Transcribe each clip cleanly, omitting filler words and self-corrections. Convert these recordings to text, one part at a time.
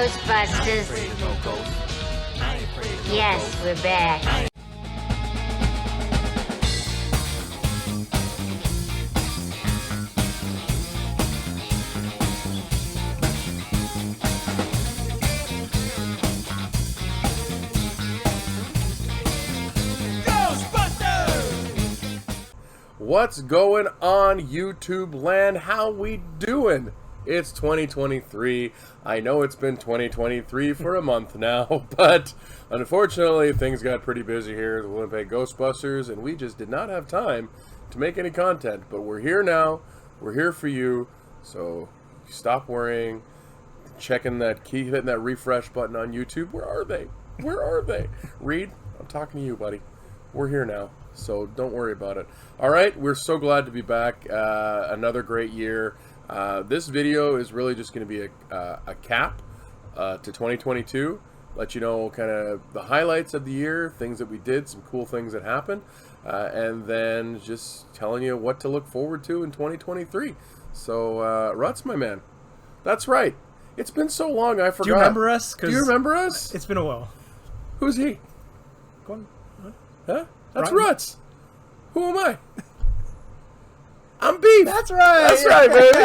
Ghostbusters. Yes, we're back. What's going on, YouTube land? How we doing? It's 2023. I know it's been 2023 for a month now, but unfortunately things got pretty busy here at the Winnipeg Ghostbusters, and we just did not have time to make any content. But we're here now. We're here for you. So stop worrying. Checking that key, hitting that refresh button on YouTube. Where are they? Where are they? Reed, I'm talking to you, buddy. We're here now. So don't worry about it. All right, we're so glad to be back. Another great year. This video is really just going to be a cap to 2022. Let you know kind of the highlights of the year, things that we did, some cool things that happened, and then just telling you what to look forward to in 2023. So, Rutz, my man. That's right. It's been so long, I forgot. Do you remember us? Do you remember us? It's been a while. Who's he? Go on. What? Huh? That's Rutz. Who am I? I'm Beef. That's right. That's right, baby.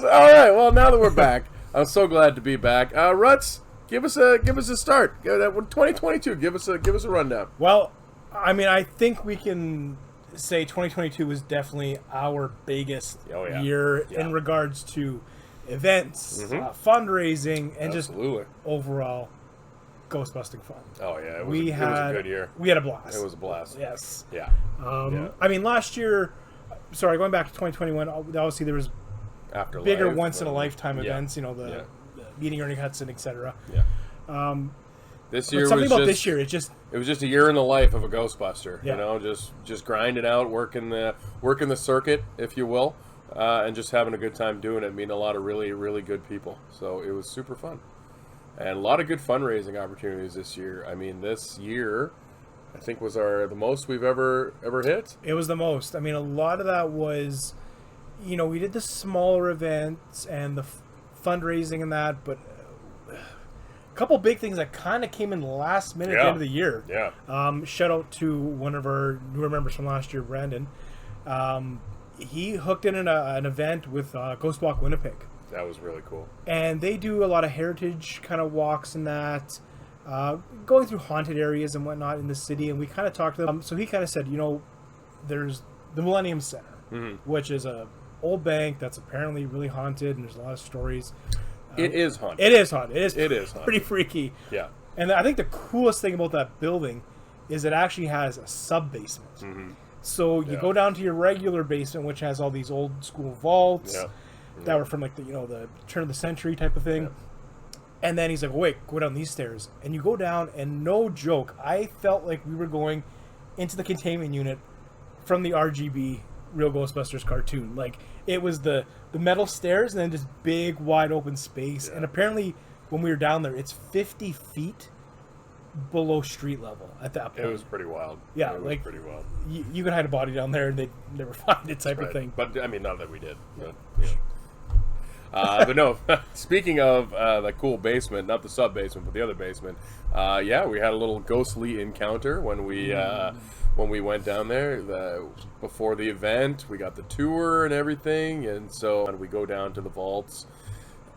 All right. Well, now that we're back, I'm so glad to be back. Rutz, give us a start. 2022. Give us a rundown. Well, I mean, I think we can say 2022 was definitely our biggest year in regards to events, fundraising, and just overall Ghostbusting fun. Oh yeah, it was a good year. We had a blast. It was a blast. Yes. Yeah. I mean, last year, going back to 2021, obviously there was bigger once-in-a-lifetime events, you know, the meeting Ernie Hudson, etc. Yeah. This year something about this year, it was just a year in the life of a Ghostbuster. Yeah. You know, just grinding out, working the circuit, if you will, and just having a good time doing it. Meeting a lot of really, really good people. So it was super fun. And a lot of good fundraising opportunities this year. I mean, this year, I think was the most we've ever hit. It was the most. I mean, a lot of that was, you know, we did the smaller events and the fundraising and that, but a couple big things that kind of came in last minute at the end of the year. Yeah. Shout out to one of our newer members from last year, Brandon. He hooked in an event with Ghostwalk Winnipeg. That was really cool. And they do a lot of heritage kind of walks and that, going through haunted areas and whatnot in the city. And we kind of talked to them. So he kind of said, you know, there's the Millennium Center, which is a old bank that's apparently really haunted, and there's a lot of stories. It is haunted. It is haunted. It is haunted. Pretty freaky. Yeah. And I think the coolest thing about that building is it actually has a sub-basement. So you go down to your regular basement, which has all these old school vaults. That were from like the turn of the century type of thing. Yeah. And then he's like, wait, go down these stairs. And you go down, and no joke, I felt like we were going into the containment unit from the RGB Real Ghostbusters cartoon. Like, it was the metal stairs and then just big, wide open space. Yeah. And apparently, when we were down there, it's 50 feet below street level at that point. It was pretty wild. Yeah, it was pretty wild. You could hide a body down there, and they'd never find it type of thing. But, I mean, not that we did. But, yeah. But no, speaking of the cool basement, not the sub-basement, but the other basement, we had a little ghostly encounter when we went down there. Before the event, we got the tour and everything, and so we go down to the vaults,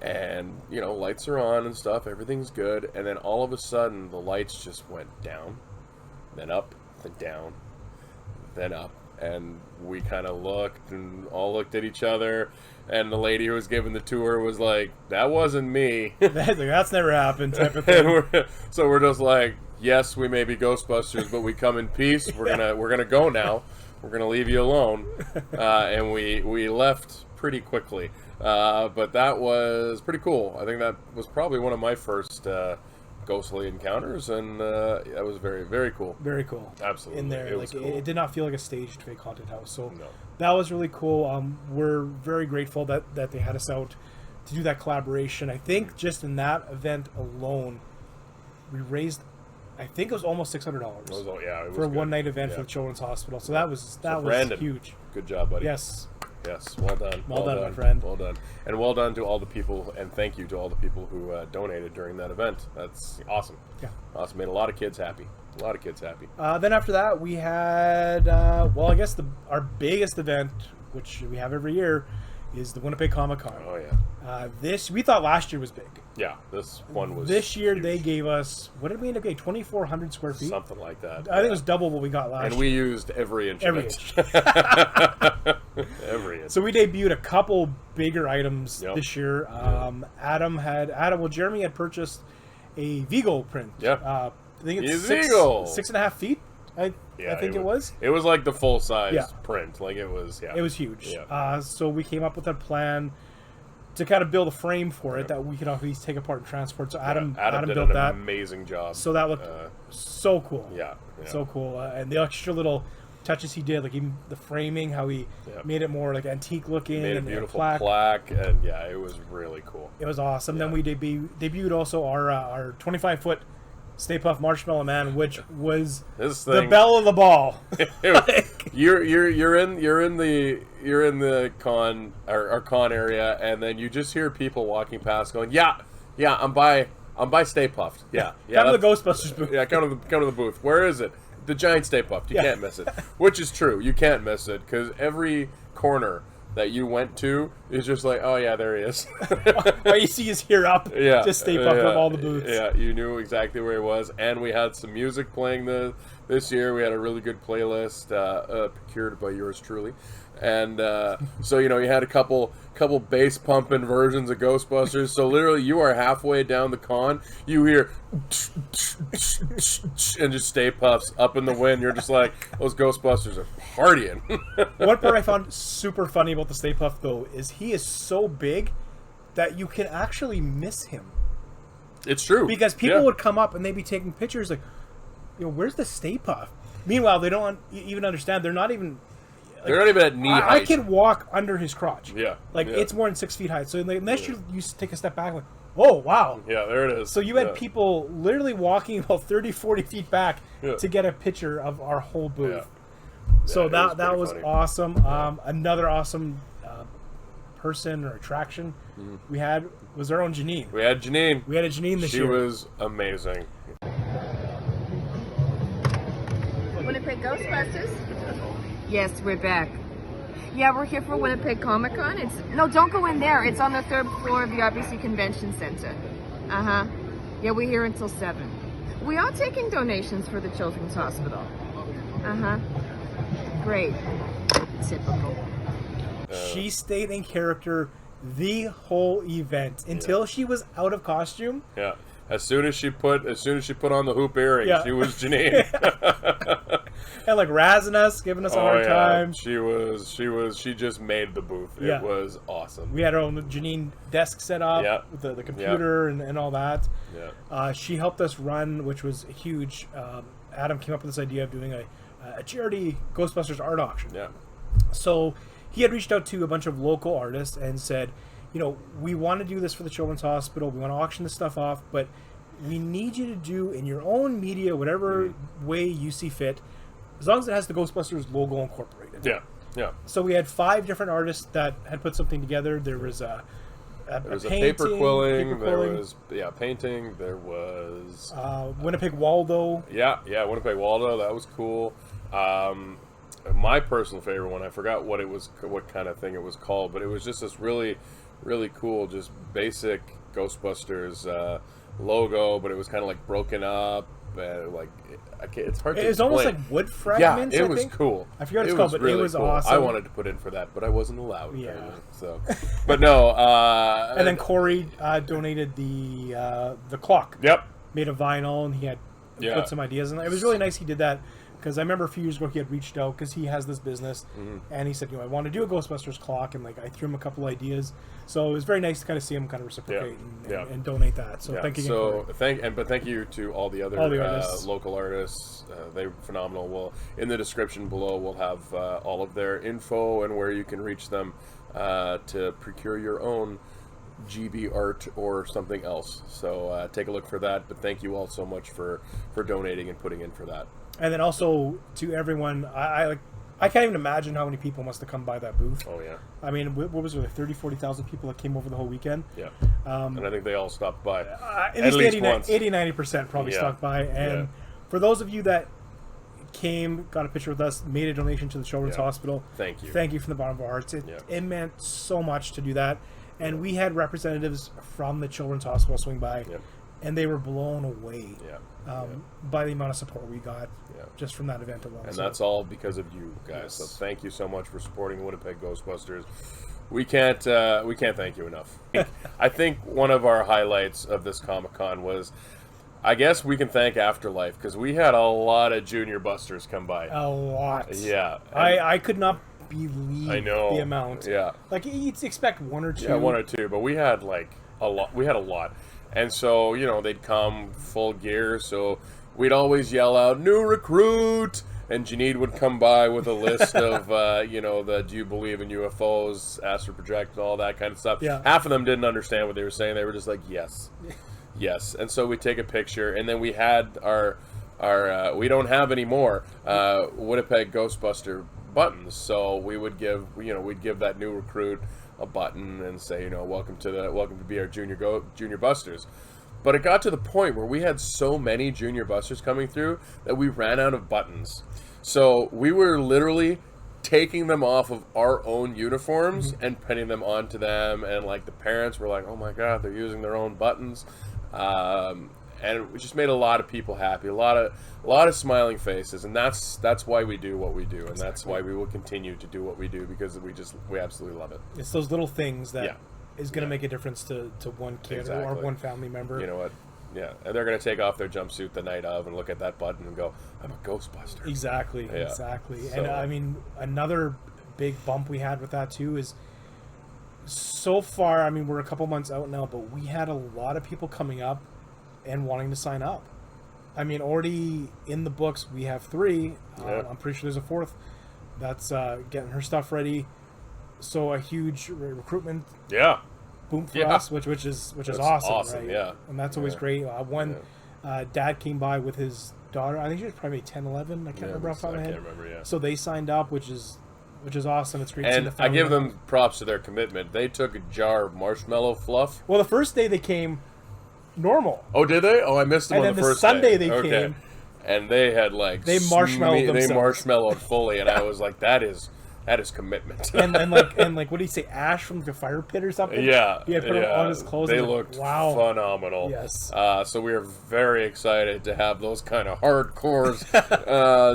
and, you know, lights are on and stuff, everything's good, and then all of a sudden, the lights just went down, then up, then down, then up. And we kind of looked and all looked at each other, and the lady who was giving the tour was like, "That wasn't me." That's never happened, type of thing. So we're just like, "Yes, we may be Ghostbusters, but we come in peace. We're gonna go now. We're gonna leave you alone." And we left pretty quickly, but that was pretty cool. I think that was probably one of my first ghostly encounters, and that was very, very cool. Very cool. Absolutely. In there, cool. It did not feel like a staged fake haunted house. So that was really cool. We're very grateful that they had us out to do that collaboration. I think just in that event alone, we raised, I think it was almost $600 it was for a good. one night event for the Children's Hospital. So that was Brandon, huge. Good job, buddy. Yes. Yes, well done. Well done, my friend. Well done. And well done to all the people, and thank you to all the people who donated during that event. That's awesome. Yeah. Awesome. Made a lot of kids happy. Then after that, we had, I guess our biggest event, which we have every year, is the Winnipeg Comic Con. Oh, yeah. We thought last year was big. Yeah, this one was This year huge. they gave us, what did we end up getting, 2,400 square feet? Something like that. I think it was double what we got last year. And we used every inch Every of it. inch. Every inch. So we debuted a couple bigger items Yep. this year. Jeremy had purchased a Vigo print. Yep. I think it's Vigo. 6.5 feet. I think it was. It was like the full size Yeah. print. Like it was. Yeah. It was huge. Yeah. So we came up with a plan to kind of build a frame for it that we could at least take apart and transport. So Adam did built an that. amazing job. So that looked so cool. Yeah. So cool. And the extra little touches he did, like even the framing, how he made it more like antique looking. Made a and beautiful plaque. and it was really cool. It was awesome. Yeah. Then we debuted also our 25-foot Stay Puft Marshmallow Man, which was the belle of the ball. you're in the con our con area, and then you just hear people walking past going, yeah, I'm by Stay Puft. Yeah. Come to the Ghostbusters booth. Yeah, come to the booth. Where is it? The giant Stay Puft. You can't miss it. Which is true. You can't miss it because every corner that you went to is just like, oh yeah, there he is. All you see is here up. Just Stay Puft of all the booths. Yeah, you knew exactly where he was, and we had some music playing this year. We had a really good playlist procured by yours truly, and so you had a couple bass pumping versions of Ghostbusters. So literally, you are halfway down the con, you hear and just Stay Puffs up in the wind. You're just like, those Ghostbusters are partying. One part I found super funny about the Stay Puft though is he is so big that you can actually miss him. It's true, because people would come up and they'd be taking pictures like, where's the Stay Puft? Meanwhile, they don't even understand. They're not even. They're not even at knee height. I can walk under his crotch. Yeah. It's more than 6 feet high. So unless you take a step back, like, oh, wow. Yeah, there it is. So you had people literally walking about 30, 40 feet back to get a picture of our whole booth. So that was funny. Awesome. Another awesome person or attraction we had was our own Janine. We had Janine. We had a Janine this year. She was amazing. Winnipeg Ghostbusters? Yes, we're back. Yeah, we're here for Winnipeg Comic Con. No, don't go in there. It's on the 3rd floor of the RBC Convention Center. Yeah, we're here until 7. We are taking donations for the Children's Hospital. Great. Typical. She stayed in character the whole event until she was out of costume. Yeah. As soon as she put on the hoop earrings, she was Janine. And like razzing us, giving us a hard time. She just made the booth. It was awesome. We had our own Janine desk set up with the computer and all that. Yeah. She helped us run, which was huge. Adam came up with this idea of doing a charity Ghostbusters art auction. Yeah. So he had reached out to a bunch of local artists and said, we want to do this for the Children's Hospital. We want to auction this stuff off, but we need you to do in your own media, whatever way you see fit, as long as it has the Ghostbusters logo incorporated. Yeah, yeah. So we had 5 different artists that had put something together. There was a paper quilling. There was painting. There was Winnipeg Waldo. Yeah, Winnipeg Waldo. That was cool. My personal favorite one, I forgot what kind of thing it was called, but it was just this really, really cool, just basic Ghostbusters logo, but it was kind of like broken up, it's hard to. It was almost like wood fragments. Yeah, it was cool. I forgot what it's called, but really it was cool. awesome. I wanted to put in for that, but I wasn't allowed. Yeah. So, but no. And then Corey donated the clock. Yep. Made of vinyl, and he had put some ideas, and it was really nice. He did that. Because I remember a few years ago he had reached out because he has this business, and he said, I want to do a Ghostbusters clock, and I threw him a couple ideas. So it was very nice to kind of see him kind of reciprocate and donate that. So thank you again. But thank you to all the other local artists. They were phenomenal. Well, in the description below, we'll have all of their info and where you can reach them to procure your own GB art or something else. So take a look for that. But thank you all so much for donating and putting in for that. And then also to everyone, I I can't even imagine how many people must have come by that booth. Oh, yeah. I mean, what was it, like 30, 40,000 people that came over the whole weekend? Yeah. And I think they all stopped by. At least 80-90% probably stopped by. And for those of you that came, got a picture with us, made a donation to the Children's Hospital, thank you. Thank you from the bottom of our hearts. It meant so much to do that. And we had representatives from the Children's Hospital swing by, and they were blown away by the amount of support we got just from that event alone. And that's all because of you guys. So thank you so much for supporting Winnipeg Ghostbusters. We can't thank you enough. I think one of our highlights of this Comic Con was, I guess we can thank Afterlife, because we had a lot of Junior Busters come by. A lot. Yeah. I could not believe the amount. Yeah. Like, you'd expect one or two. Yeah, one or two, but we had like a lot. We had a lot. And so, you know, they'd come full gear, so we'd always yell out, "New recruit!" And Janine would come by with a list of, you know, the "Do you believe in UFOs?" Astral project, all that kind of stuff. Yeah. Half of them didn't understand what they were saying. They were just like, yes. Yes. And so we'd take a picture, and then we had our we don't have any more Winnipeg Ghostbuster buttons. So we would give, you know, we'd give that new recruit a button and say, you know, welcome to be our Junior Busters. But it got to the point where we had so many Junior Busters coming through that we ran out of buttons. So we were literally taking them off of our own uniforms and pinning them onto them, and like the parents were like, "Oh my God, they're using their own buttons," and it just made a lot of people happy, a lot of smiling faces, and that's why we do what we do, and that's why we will continue to do what we do, because we absolutely love it. It's those little things that is going to make a difference to one kid or one family member. You know what? Yeah, and they're going to take off their jumpsuit the night of and look at that button and go, "I'm a Ghostbuster." Exactly. So, and I mean, another big bump we had with that too is, so far, I mean, we're a couple months out now, but we had a lot of people coming up and wanting to sign up. I mean, already in the books, we have 3. I'm pretty sure there's a 4th that's getting her stuff ready. So a huge recruitment boom for us, which is awesome, right? Yeah. And that's always great. Dad came by with his daughter. I think she was probably 10, 11. I can't remember off the top of my head. I can't remember, So they signed up, which is awesome. It's great to see and the family. I give them props to their commitment. They took a jar of marshmallow fluff. Well, the first day they came normal. Oh, did they? Oh, I missed them and on the then first Sunday day. they came. And they had like they marshmallowed themselves. They marshmallowed fully, and I was like, that is commitment. and like what do you say, ash from the fire pit or something? Yeah. He had put it on his clothes. They looked phenomenal. Yes. So we are very excited to have those kind of hardcores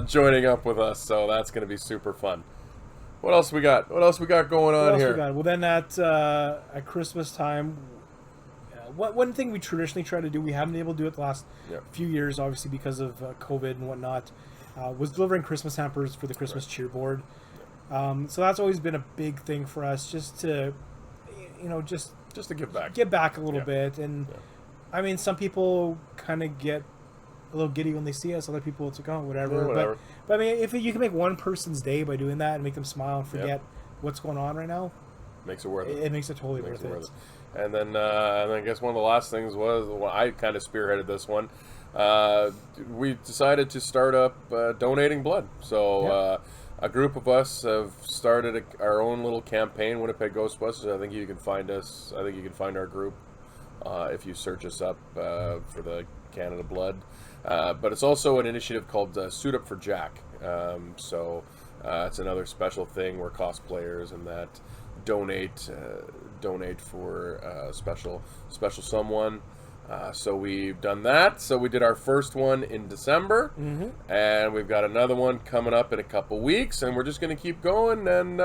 joining up with us. So that's going to be super fun. What else we got? What else we got going on here? Well, then at Christmas time, one thing we traditionally try to do, we haven't been able to do it the last few years, obviously because of COVID and whatnot, was delivering Christmas hampers for the Christmas cheer board. So that's always been a big thing for us, just to, you know, just to give back a little bit. And I mean, some people kind of get a little giddy when they see us. Other people, it's like, oh, whatever. But I mean, if you can make one person's day by doing that and make them smile and forget what's going on right now, makes it worth it. It makes it totally worth it. And then I guess one of the last things was, I kind of spearheaded this one. We decided to start up donating blood. So a group of us have started our own little campaign, Winnipeg Ghostbusters. I think you can find us. I think you can find our group if you search us up for the Canada Blood. But it's also an initiative called Suit Up for Jack. So it's another special thing where cosplayers and that donate for special someone. So we've done that. So we did our first one in December, and we've got another one coming up in a couple weeks, and we're just going to keep going and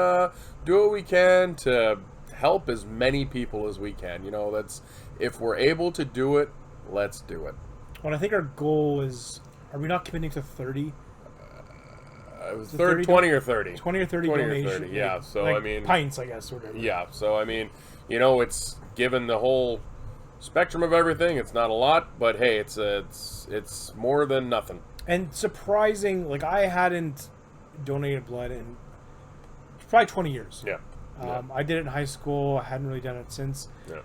do what we can to help as many people as we can. You know, that's, if we're able to do it, let's do it. Well, I think our goal is, are we not committing to 30? It was 20 or 30. 20 or 30 donations. Yeah, so like I mean... pints, I guess, or whatever. Yeah, so I mean, you know, it's given the whole spectrum of everything. It's not a lot, but hey, it's more than nothing. And surprising, like, I hadn't donated blood in probably 20 years. Yeah. I did it in high school. I hadn't really done it since. Yeah.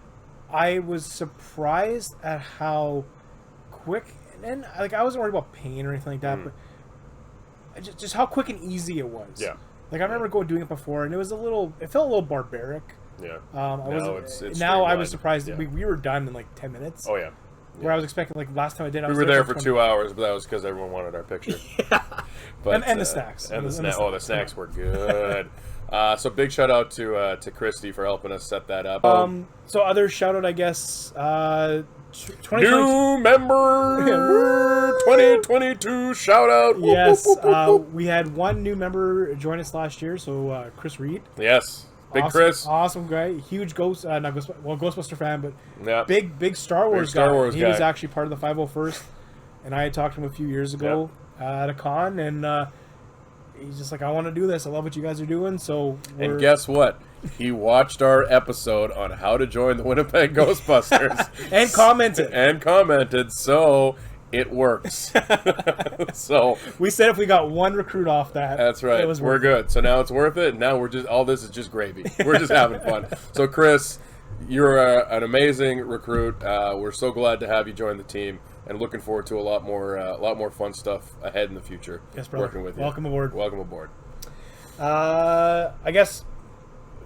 I was surprised at how quick, and like, I wasn't worried about pain or anything like that, but just how quick and easy it was. Yeah. Like I remember doing it before, and it felt a little barbaric. Yeah. I was surprised that we were done in like 10 minutes. Oh yeah. Where I was expecting, like last time I did, we were there for 2 hours, but that was because everyone wanted our picture. Yeah. But, and the snacks. The snacks were good. So big shout out to Christy for helping us set that up. So other shout out, I guess. 2022. New member 2022 shout out. Yes, we had one new member join us last year. So Chris Reed. Yes. Big Chris, awesome guy, huge Ghostbuster fan, but yeah. big Star Wars guy. He was actually part of the 501st, and I had talked to him a few years ago at a con, and he's just like, I want to do this. I love what you guys are doing. And guess what? He watched our episode on how to join the Winnipeg Ghostbusters and commented. So it works. So we said if we got one recruit off that, that's right. We're good. So now it's worth it. Now all this is just gravy. We're just having fun. So Chris, you're an amazing recruit. We're so glad to have you join the team, and looking forward to a lot more fun stuff ahead in the future. Yes, brother. Working with you. Welcome aboard. Welcome aboard. I guess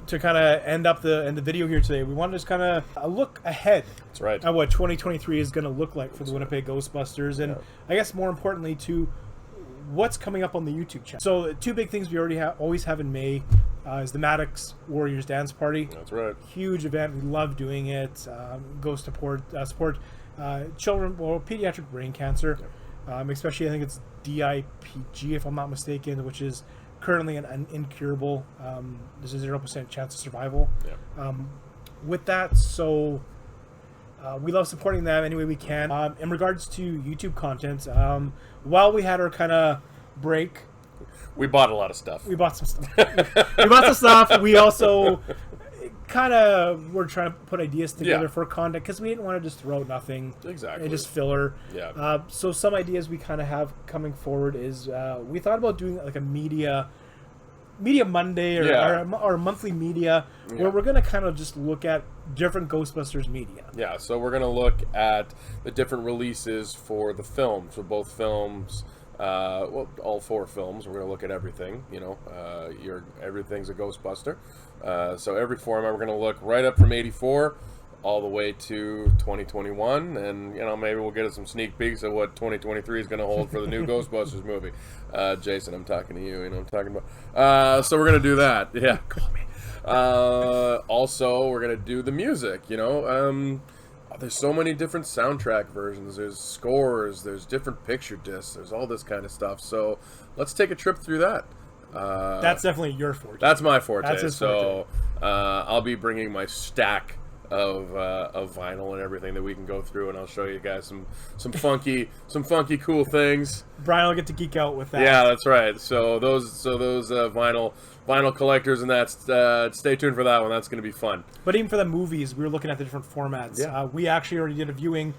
to kind of end the video here today, we want to just kind of look ahead. That's right. At what 2023 is going to look like for the Winnipeg Ghostbusters, and I guess more importantly to what's coming up on the YouTube channel. So two big things we always have in May is the Maddox Warriors Dance Party. That's right. Huge event. We love doing it. Go support children, pediatric brain cancer, especially I think it's DIPG if I'm not mistaken, which is currently an incurable. There's a 0% chance of survival. Yeah. With that, so we love supporting them any way we can. In regards to YouTube content, while we had our kind of break, we bought a lot of stuff. We bought some stuff. We also kind of were trying to put ideas together for content because we didn't want to just throw out nothing. Exactly. And just filler. Yeah. So some ideas we kind of have coming forward is we thought about doing like a media Monday or monthly media where we're going to kind of just look at different Ghostbusters media. Yeah, so we're going to look at the different releases for the films, for both films, all 4 films. We're going to look at everything, everything's a Ghostbuster. So every format, we're going to look right up from 84 all the way to 2021, and maybe we'll get some sneak peeks of what 2023 is going to hold for the new Ghostbusters movie. Jason, I'm talking to you. You know what I'm talking about. So we're going to do that. Yeah, call me. Also, we're going to do the music. There's so many different soundtrack versions. There's scores. There's different picture discs. There's all this kind of stuff. So let's take a trip through that. That's definitely your forte. That's my forte. That's his forte. So I'll be bringing my stack of vinyl and everything that we can go through, and I'll show you guys some funky cool things. Brian will get to geek out with that. Yeah, that's right. So those vinyl collectors and that, stay tuned for that one. That's going to be fun. But even for the movies, we were looking at the different formats. Yeah. We actually already did a viewing.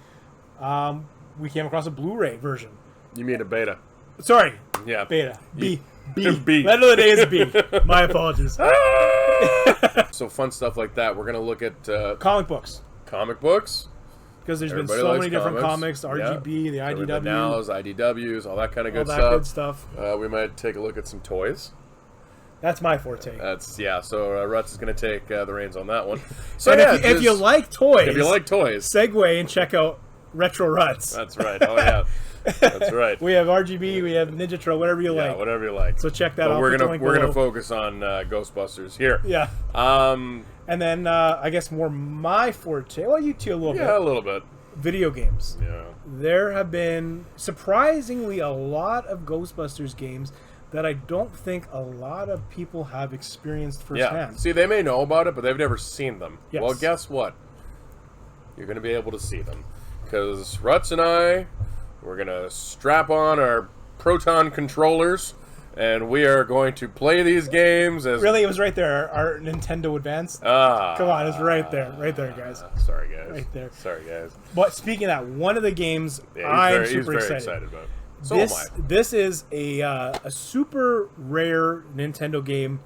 We came across a Blu-ray version. You mean a beta? Sorry. Yeah. Beta. B. B. Letter of the day is B. My apologies. So fun stuff like that. We're going to look at comic books. Because there's been so many different comics, RGB, the IDW. The Nows, IDWs, all that kind of good stuff. We might take a look at some toys. That's my forte. So Rutz is going to take the reins on that one. So if you like toys, segue and check out Retro Rutz. That's right. Oh yeah. That's right. We have RGB, we have Ninja Turtle, whatever you like. Yeah, whatever you like. So check that out. We're gonna focus on Ghostbusters here. Yeah. And then I guess more my forte. Well, you too a little bit. Yeah, a little bit. Video games. Yeah. There have been surprisingly a lot of Ghostbusters games that I don't think a lot of people have experienced firsthand. Yeah. See, they may know about it, but they've never seen them. Yes. Well, guess what? You're going to be able to see them. Because Rutz and I, we're going to strap on our Proton controllers, and we are going to play these games as... Really? It was right there, our Nintendo Advance? Come on, it's right there. Right there, guys. Sorry, guys. Right there. Sorry, guys. But speaking of that, one of the games I'm super excited about. So this is a super rare Nintendo game.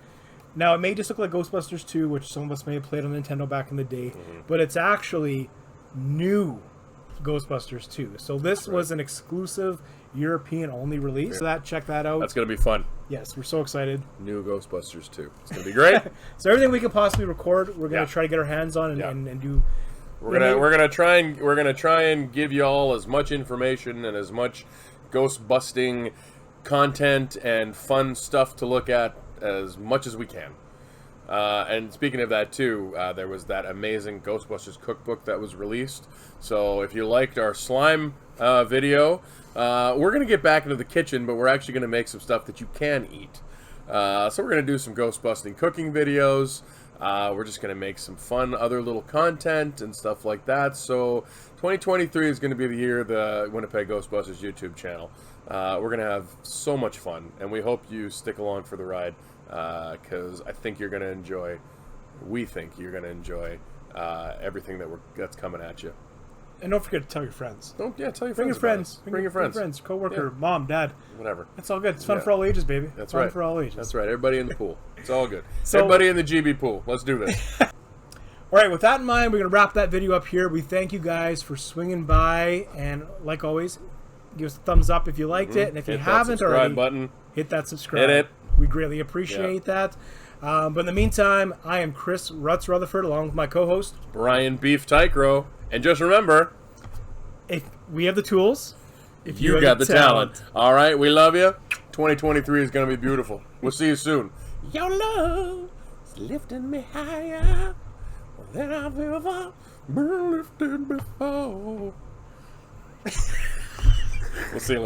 Now, it may just look like Ghostbusters 2, which some of us may have played on Nintendo back in the day, but it's actually new Ghostbusters 2. So this was an exclusive European only release. So check that out. That's going to be fun. Yes, we're so excited. New Ghostbusters 2. It's going to be great. So everything we can possibly record, we're going to try to get our hands on and do. We're gonna try and give you all as much information and as much ghost busting content and fun stuff to look at as much as we can. And speaking of that too, there was that amazing Ghostbusters cookbook that was released. So if you liked our slime video, we're gonna get back into the kitchen, but we're actually gonna make some stuff that you can eat. So we're gonna do some ghost busting cooking videos. We're just going to make some fun other little content and stuff like that. So 2023 is going to be the year of the Winnipeg Ghostbusters YouTube channel. We're going to have so much fun, and we hope you stick along for the ride because I think you're going to enjoy, we think you're going to enjoy everything that's coming at you. And don't forget to tell your friends. Tell your friends. Bring your friends. Coworker, mom, dad. Whatever. It's all good. It's fun for all ages, baby. That's fun right. for all ages. That's right. Everybody in the pool. It's all good. So, everybody in the GB pool. Let's do this. All right. With that in mind, we're going to wrap that video up here. We thank you guys for swinging by. And like always, give us a thumbs up if you liked it. And if you haven't already, button. Hit that subscribe. Hit it. We greatly appreciate that. But in the meantime, I am Chris Rutz Rutherford along with my co-host, Brian Beef Tycro. And just remember, if we have the tools, if you got the talent. All right, we love you. 2023 is going to be beautiful. We'll see you soon. Your love is lifting me higher than I've ever been lifted before. We'll see you later.